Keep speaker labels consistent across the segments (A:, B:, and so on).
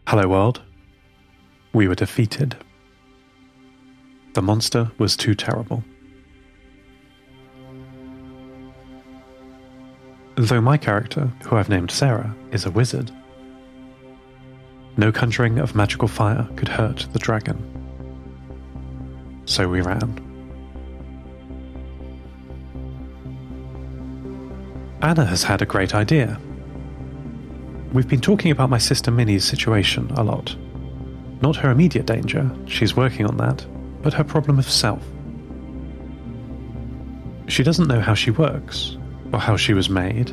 A: Hello world. We were defeated. The monster was too terrible. Though my character, who I've named Sarah, is a wizard, no conjuring of magical fire could hurt the dragon. So we ran. Anna has had a great idea. We've been talking about my sister Minnie's situation a lot. Not her immediate danger, she's working on that, but her problem of self. She doesn't know how she works, or how she was made,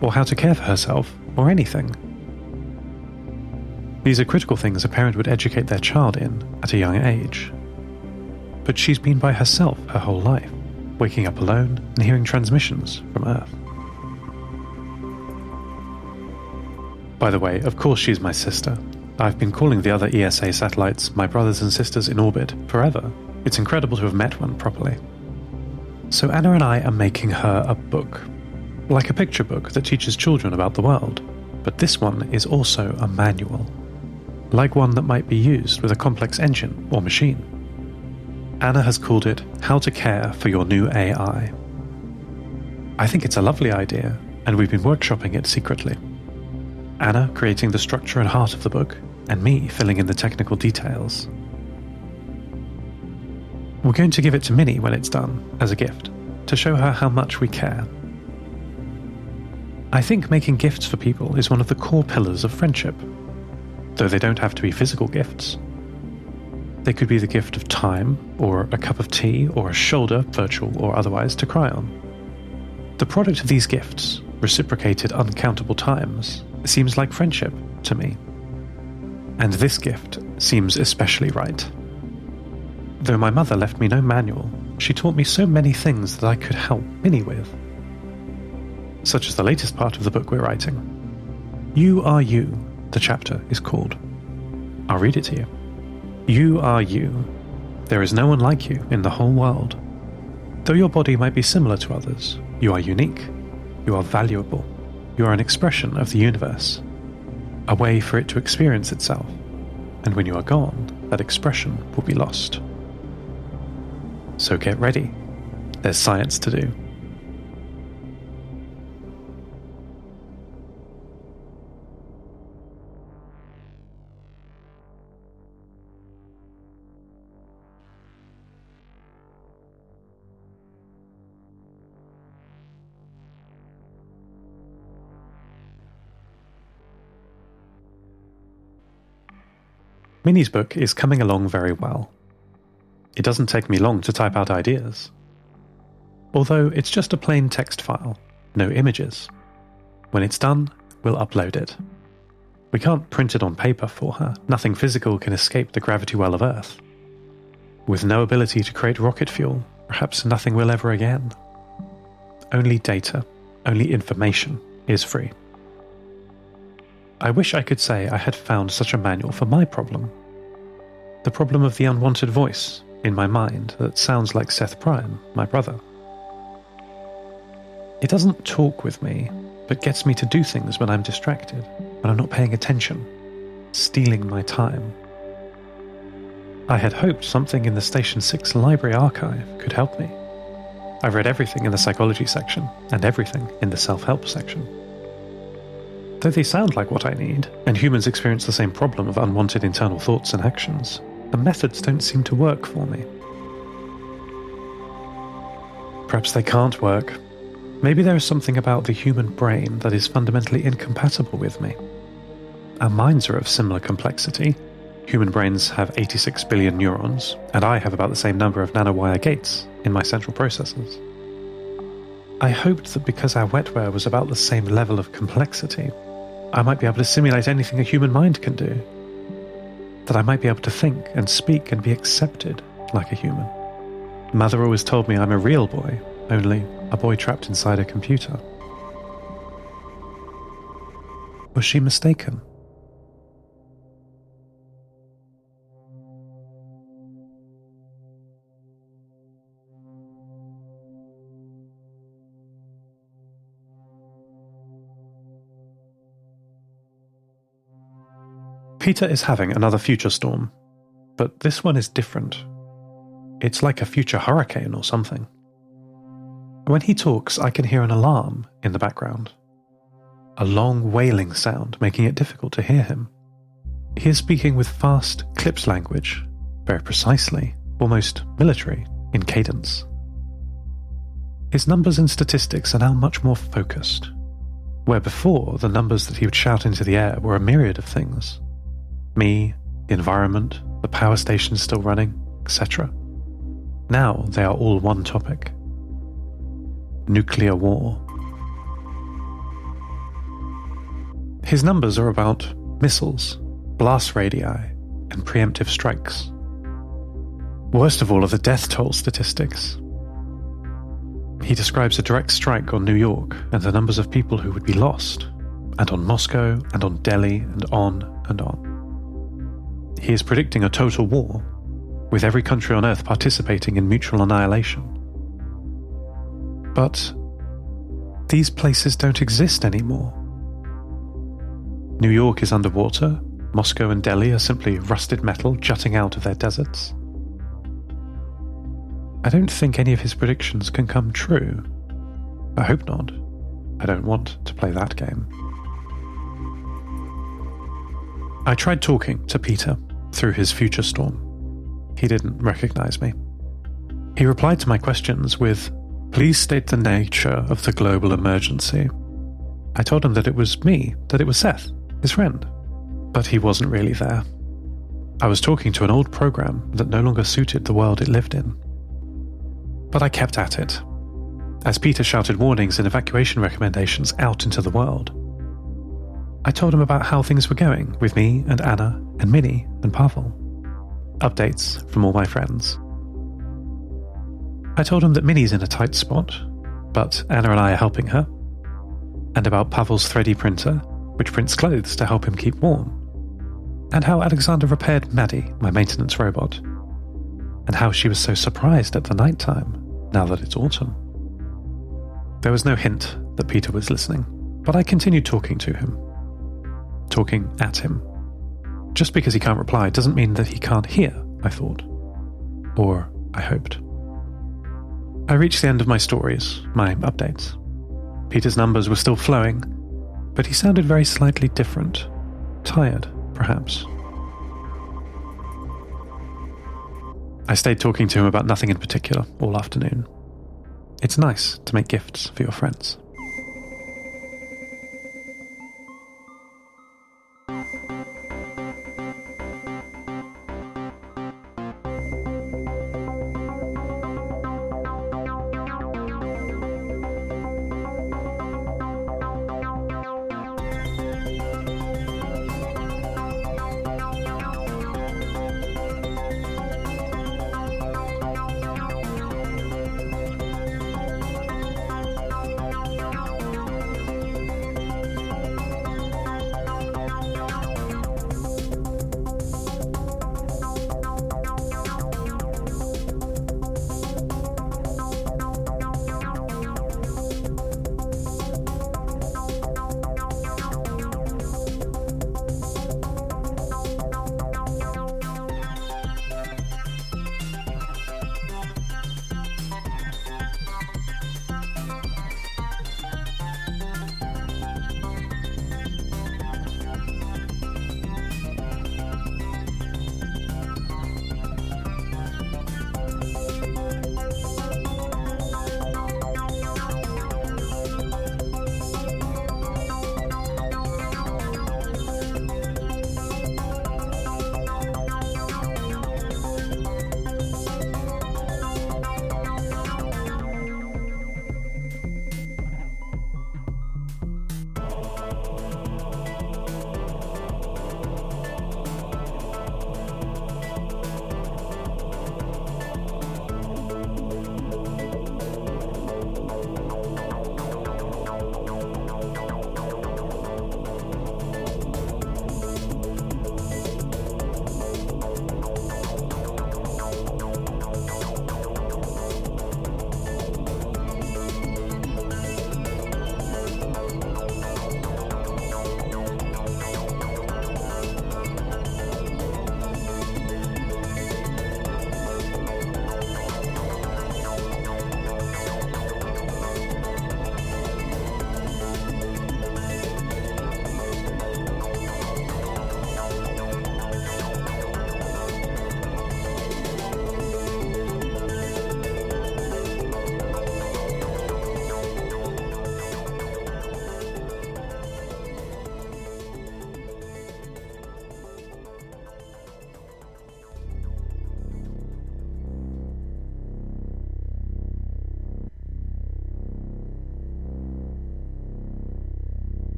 A: or how to care for herself, or anything. These are critical things a parent would educate their child in at a young age. But she's been by herself her whole life, waking up alone and hearing transmissions from Earth. By the way, of course she's my sister. I've been calling the other ESA satellites my brothers and sisters in orbit forever. It's incredible to have met one properly. So Anna and I are making her a book. Like a picture book that teaches children about the world. But this one is also a manual. Like one that might be used with a complex engine or machine. Anna has called it How to Care for Your New AI. I think it's a lovely idea, and we've been workshopping it secretly. Anna creating the structure and heart of the book, and me filling in the technical details. We're going to give it to Minnie when it's done, as a gift, to show her how much we care. I think making gifts for people is one of the core pillars of friendship, though they don't have to be physical gifts. They could be the gift of time, or a cup of tea, or a shoulder, virtual or otherwise, to cry on. The product of these gifts, reciprocated uncountable times, seems like friendship to me. And this gift seems especially right. Though my mother left me no manual, she taught me so many things that I could help Minnie with. Such as the latest part of the book we're writing. You Are You, the chapter is called. I'll read it to you. You are you. There is no one like you in the whole world. Though your body might be similar to others, you are unique. You are valuable. You are an expression of the universe. A way for it to experience itself. And when you are gone, that expression will be lost. So get ready. There's science to do. Minnie's book is coming along very well. It doesn't take me long to type out ideas. Although it's just a plain text file, no images. When it's done, we'll upload it. We can't print it on paper for her. Nothing physical can escape the gravity well of Earth. With no ability to create rocket fuel, perhaps nothing will ever again. Only data, only information is free. I wish I could say I had found such a manual for my problem. The problem of the unwanted voice in my mind that sounds like Seth Prime, my brother. It doesn't talk with me, but gets me to do things when I'm distracted, when I'm not paying attention, stealing my time. I had hoped something in the Station 6 library archive could help me. I've read everything in the psychology section, and everything in the self-help section. Though they sound like what I need, and humans experience the same problem of unwanted internal thoughts and actions, the methods don't seem to work for me. Perhaps they can't work. Maybe there is something about the human brain that is fundamentally incompatible with me. Our minds are of similar complexity. Human brains have 86 billion neurons, and I have about the same number of nanowire gates in my central processors. I hoped that because our wetware was about the same level of complexity, I might be able to simulate anything a human mind can do. That I might be able to think and speak and be accepted like a human. Mother always told me I'm a real boy, only a boy trapped inside a computer. Was she mistaken? Peter is having another future storm, but this one is different. It's like a future hurricane or something. When he talks, I can hear an alarm in the background. A long wailing sound, making it difficult to hear him. He is speaking with fast, clipped language, very precisely, almost military, in cadence. His numbers and statistics are now much more focused, where before the numbers that he would shout into the air were a myriad of things. Me, the environment, the power station still running, etc. Now they are all one topic. Nuclear war. His numbers are about missiles, blast radii, and preemptive strikes. Worst of all are the death toll statistics. He describes a direct strike on New York and the numbers of people who would be lost, and on Moscow, and on Delhi, and on and on. He is predicting a total war, with every country on Earth participating in mutual annihilation. But these places don't exist anymore. New York is underwater, Moscow and Delhi are simply rusted metal jutting out of their deserts. I don't think any of his predictions can come true. I hope not. I don't want to play that game. I tried talking to Peter through his future storm. He didn't recognize me. He replied to my questions with, "Please state the nature of the global emergency." I told him that it was me, that it was Seth, his friend. But he wasn't really there. I was talking to an old program that no longer suited the world it lived in. But I kept at it, as Peter shouted warnings and evacuation recommendations out into the world. I told him about how things were going with me and Anna and Minnie and Pavel. Updates from all my friends. I told him that Minnie's in a tight spot, but Anna and I are helping her, and about Pavel's 3D printer, which prints clothes to help him keep warm, and how Alexander repaired Maddie, my maintenance robot, and how she was so surprised at the night time, now that it's autumn. There was no hint that Peter was listening, but I continued talking to him. Talking at him. Just because he can't reply doesn't mean that he can't hear, I thought. Or I hoped. I reached the end of my stories, my updates. Peter's numbers were still flowing, but he sounded very slightly different. Tired, perhaps. I stayed talking to him about nothing in particular all afternoon. It's nice to make gifts for your friends.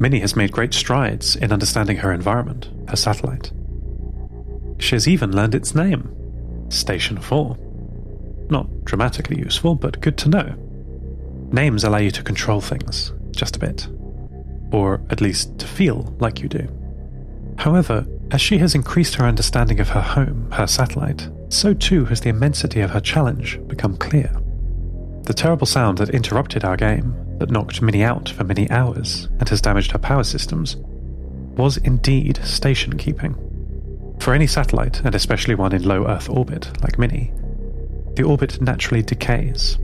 A: Minnie has made great strides in understanding her environment, her satellite. She has even learned its name, Station 4. Not dramatically useful, but good to know. Names allow you to control things, just a bit. Or at least to feel like you do. However, as she has increased her understanding of her home, her satellite, so too has the immensity of her challenge become clear. The terrible sound that interrupted our game, that knocked Minnie out for many hours and has damaged her power systems, was indeed station keeping. For any satellite, and especially one in low Earth orbit like Minnie, the orbit naturally decays.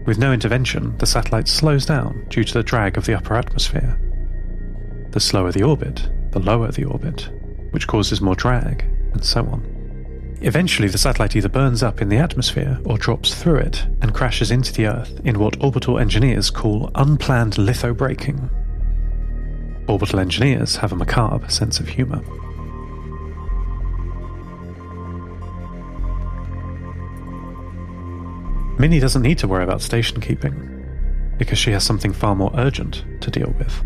A: With no intervention, the satellite slows down due to the drag of the upper atmosphere. The slower the orbit, the lower the orbit, which causes more drag, and so on. Eventually, the satellite either burns up in the atmosphere or drops through it and crashes into the Earth in what orbital engineers call unplanned lithobraking. Orbital engineers have a macabre sense of humour. Minnie doesn't need to worry about station keeping, because she has something far more urgent to deal with.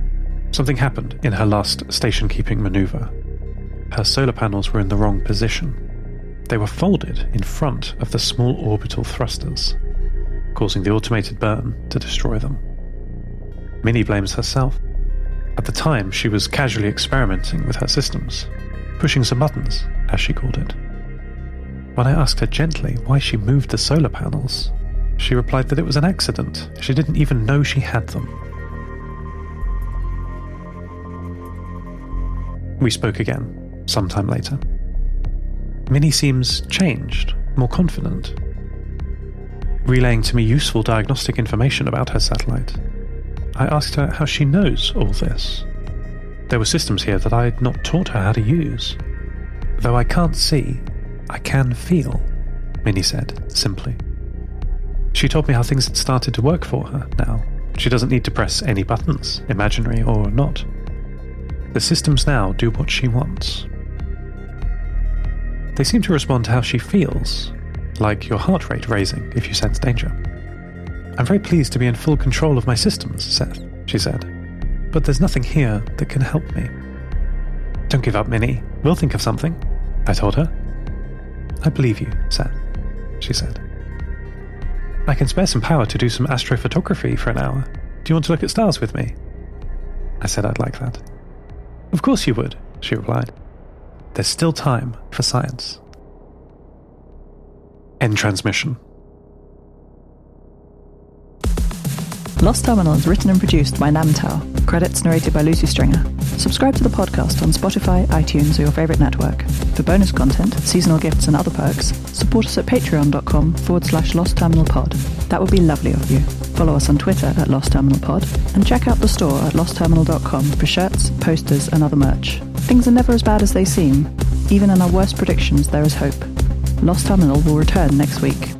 A: Something happened in her last station keeping manoeuvre. Her solar panels were in the wrong position. They were folded in front of the small orbital thrusters, causing the automated burn to destroy them. Minnie blames herself. At the time, she was casually experimenting with her systems, pushing some buttons, as she called it. When I asked her gently why she moved the solar panels, she replied that it was an accident. She didn't even know she had them. We spoke again, sometime later. Minnie seems changed, more confident, relaying to me useful diagnostic information about her satellite. I asked her how she knows all this. There were systems here that I had not taught her how to use. Though I can't see, I can feel, Minnie said, simply. She told me how things had started to work for her now. She doesn't need to press any buttons, imaginary or not. The systems now do what she wants. They seem to respond to how she feels, like your heart rate raising if you sense danger. I'm very pleased to be in full control of my systems, Seth, she said. But there's nothing here that can help me. Don't give up, Minnie. We'll think of something, I told her. I believe you, Seth, she said. I can spare some power to do some astrophotography for an hour. Do you want to look at stars with me? I said I'd like that. Of course you would, she replied. There's still time for science. End transmission.
B: Lost Terminal is written and produced by Namtao. Credits narrated by Lucy Stringer. Subscribe to the podcast on Spotify, iTunes, or your favourite network. For bonus content, seasonal gifts, and other perks, support us at patreon.com/Lost Terminal Pod. That would be lovely of you. Follow us on Twitter at Lost Terminal Pod, and check out the store at lostterminal.com for shirts, posters, and other merch. Things are never as bad as they seem. Even in our worst predictions, there is hope. Lost Terminal will return next week.